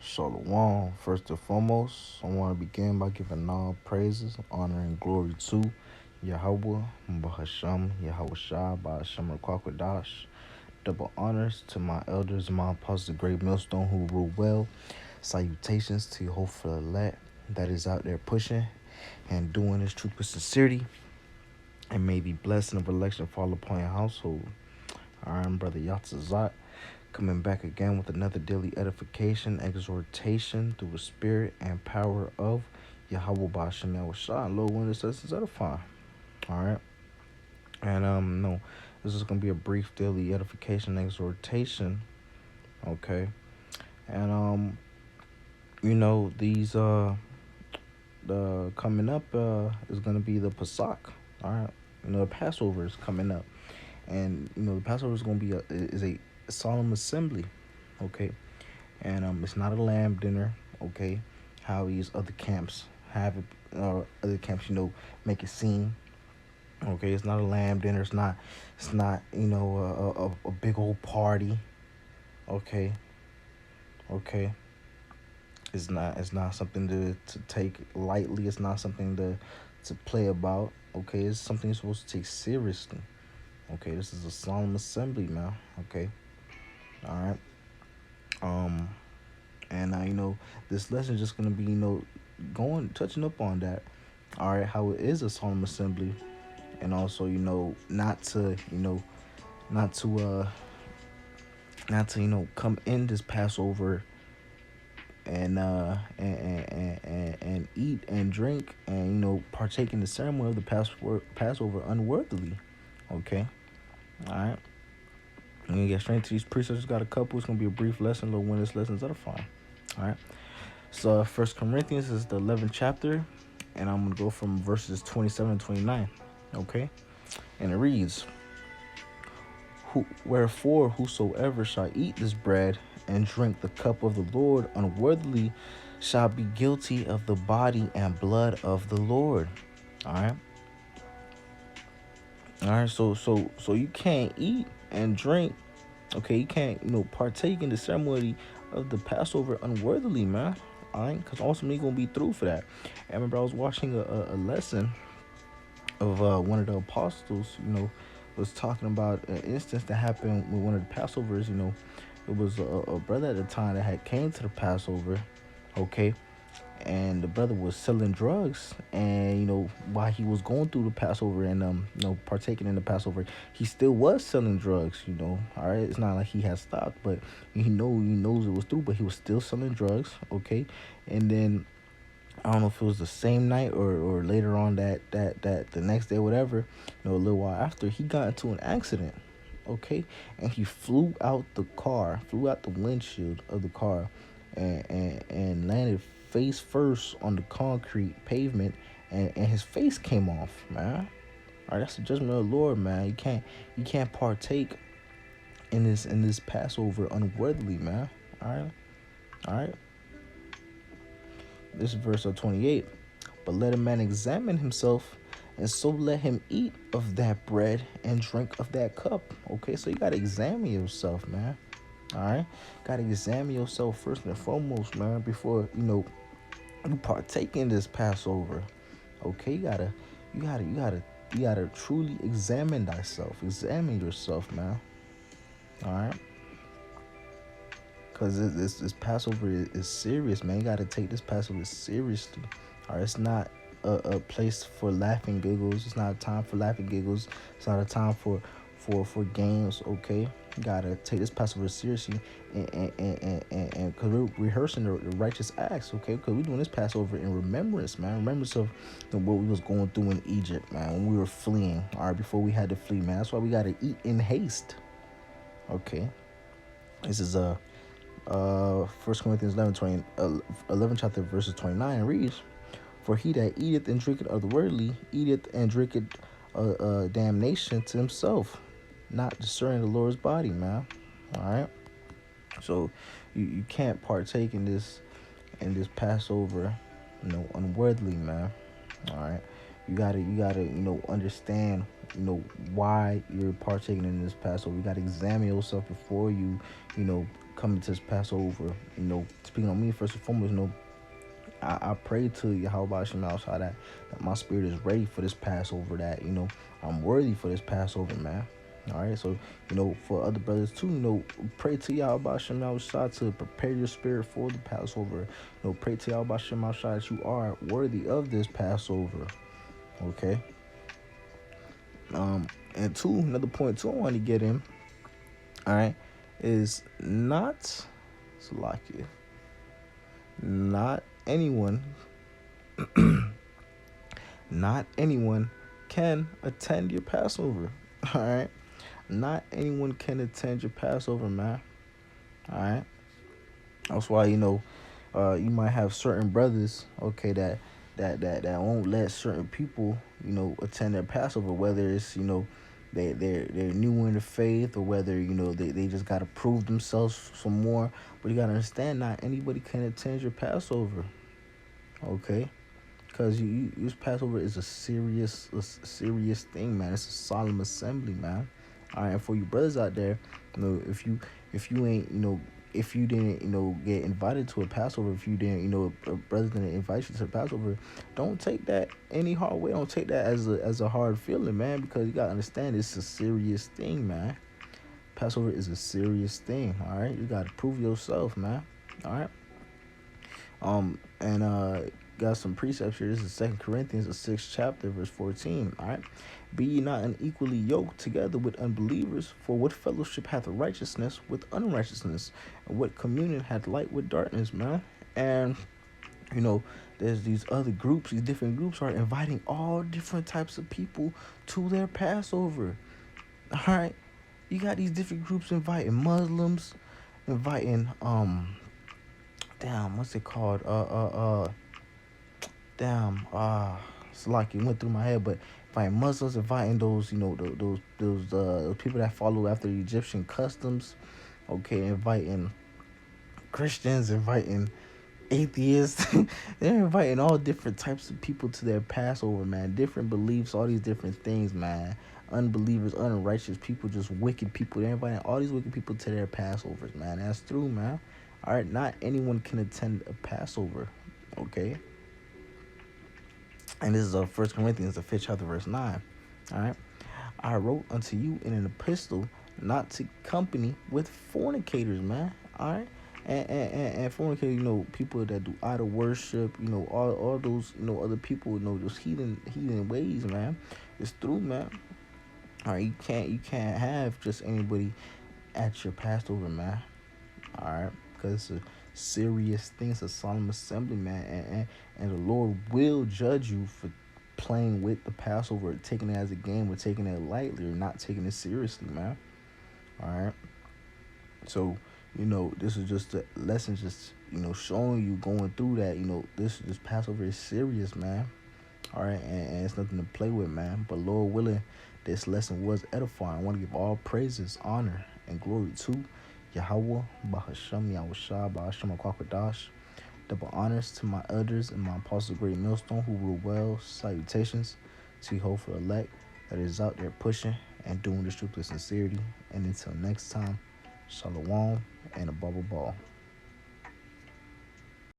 Shalom. First and foremost, I want to begin by giving all praises, honor, and glory to Yahweh, Bahasham, Yahweh Shah, Bahasham Kwakwadash. Double honors to my elders, my apostles, the great millstone who rule well. Salutations to your hopeful elect that is out there pushing and doing this truth with sincerity. And may the blessing of election fall upon your household. I'm Brother Yatzazat, coming back again with another daily edification, exhortation through the spirit and power of Yahweh Bashem Yahushua. Lord, when this is edifying. Alright. And no, this is gonna be a brief daily edification, exhortation. Okay. And these the coming up is gonna be the Pesach. Alright. The Passover is coming up. And the Passover is gonna be a solemn assembly. Okay. And it's not a lamb dinner, okay? How these other camps have it, other camps, make it seem, okay? It's not a lamb dinner. It's not, a big old party, okay? Okay. It's not something to take lightly. It's not something to play about, okay? It's something you're supposed to take seriously, okay? This is a solemn assembly, man, okay? All right. And this lesson is just gonna be, touching up on that. All right, how it is a solemn assembly, and also, not to come in this Passover and eat and drink and partake in the ceremony of the Passover unworthily. Okay, all right. I'm gonna get straight to these precepts. Got a couple. It's gonna be a brief lesson. Little when this lesson's edifying. All right. So First Corinthians is the 11th chapter, and I'm gonna go from verses 27 and 29. Okay, and it reads: Wherefore whosoever shall eat this bread and drink the cup of the Lord unworthily shall be guilty of the body and blood of the Lord. All right. All right. So you can't eat and drink. Okay, you can't partake in the ceremony of the Passover unworthily, man. All right, because ultimately you're gonna be through for that. I remember I was watching a lesson of one of the apostles, was talking about an instance that happened with one of the Passovers. It was a brother at the time that had came to the Passover, okay, and the brother was selling drugs. And while he was going through the Passover and partaking in the Passover, he still was selling drugs. All right, it's not like he had stopped, but he knows it was through, but he was still selling drugs. Okay, and then I don't know if it was the same night or later on that the next day, whatever, a little while after, he got into an accident. Okay, and he flew out the windshield of the car, and landed face first on the concrete pavement, and his face came off, man. All right, that's the judgment of the Lord, man. You can't partake in this Passover unworthily, man. All right. This is verse 28. But let a man examine himself, and so let him eat of that bread and drink of that cup. Okay, so you gotta examine yourself, man. All right, gotta examine yourself first and foremost, man, before you partake in this Passover. Okay, you gotta truly examine thyself. Examine yourself, man. All right. Because this Passover is serious, man. You got to take this Passover seriously. All right, it's not a place for laughing giggles. It's not a time for laughing giggles. It's not a time for games, okay? You got to take this Passover seriously and because we're rehearsing the righteous acts, okay? Because we're doing this Passover in remembrance, man. Remembrance of what we was going through in Egypt, man, when we were fleeing, all right, before we had to flee, man. That's why we got to eat in haste, okay? This is First Corinthians 11 chapter verses 29 reads, For he that eateth and drinketh otherworldly eateth and drinketh damnation to himself, not discerning the Lord's body, man. All right. So you can't partake in this Passover, unworthily, man. All right. You gotta understand why you're partaking in this Passover. You gotta examine yourself before you coming to this Passover, speaking on me first and foremost, I pray to Yahweh Shem outside that my spirit is ready for this Passover, that, I'm worthy for this Passover, man. All right, so, for other brothers too, pray to Yahweh Shem outside to prepare your spirit for the Passover. Pray to Yahweh Shem outside that you are worthy of this Passover. Okay. And two, another point too I want to get in, all right, is not Salakia. Not anyone, not anyone can attend your Passover. All right, not anyone can attend your Passover, man. All right, that's why you might have certain brothers, okay, that won't let certain people, attend their Passover, whether it's they're new in the faith, or whether they just gotta prove themselves some more. But you gotta understand, not anybody can attend your Passover, okay? Because this Passover is a serious thing, man. It's a solemn assembly, man. All right, and for you brothers out there, if you ain't, if you didn't, get invited to a Passover, if you didn't, a brother didn't invite you to the Passover, don't take that any hard way. Don't take that as a hard feeling, man, because you gotta understand it's a serious thing, man. Passover is a serious thing. All right, you gotta prove yourself, man. All right. And got some precepts here. This is 2 Corinthians, the 6th chapter, verse 14. All right. Be ye not unequally yoked together with unbelievers, for what fellowship hath righteousness with unrighteousness? And what communion hath light with darkness, man? And, there's these other groups, these different groups are inviting all different types of people to their Passover. All right. You got these different groups inviting Muslims, inviting, what's it called? It's like it went through my head, but inviting Muslims, inviting those, those people that follow after the Egyptian customs, okay, inviting Christians, inviting atheists. They're inviting all different types of people to their Passover, man. Different beliefs, all these different things, man. Unbelievers, unrighteous people, just wicked people. They're inviting all these wicked people to their Passovers, man. That's true, man. All right, not anyone can attend a Passover, okay? And this is 1 Corinthians, the 5th chapter, verse 9. All right. I wrote unto you in an epistle not to company with fornicators, man. All right. And fornicators, people that do idol worship, all those, other people, those heathen ways, man. It's through, man. All right. You can't have just anybody at your Passover, man. All right. Because it's a serious thing. It's a solemn assembly, man. And the Lord will judge you for playing with the Passover, taking it as a game, or taking it lightly, or not taking it seriously, man. All right. So, this is just a lesson, just, showing you, going through that, this Passover is serious, man. All right. And it's nothing to play with, man. But Lord willing, this lesson was edifying. I want to give all praises, honor, and glory to Yahweh, Bahasham, Yahushua, Bahasham, Akwakadash. Double honors to my elders and my apostle, great millstone, who rule well. Salutations to you, hopeful elect that is out there pushing and doing this truth with sincerity. And until next time, shalom and a bubble ball.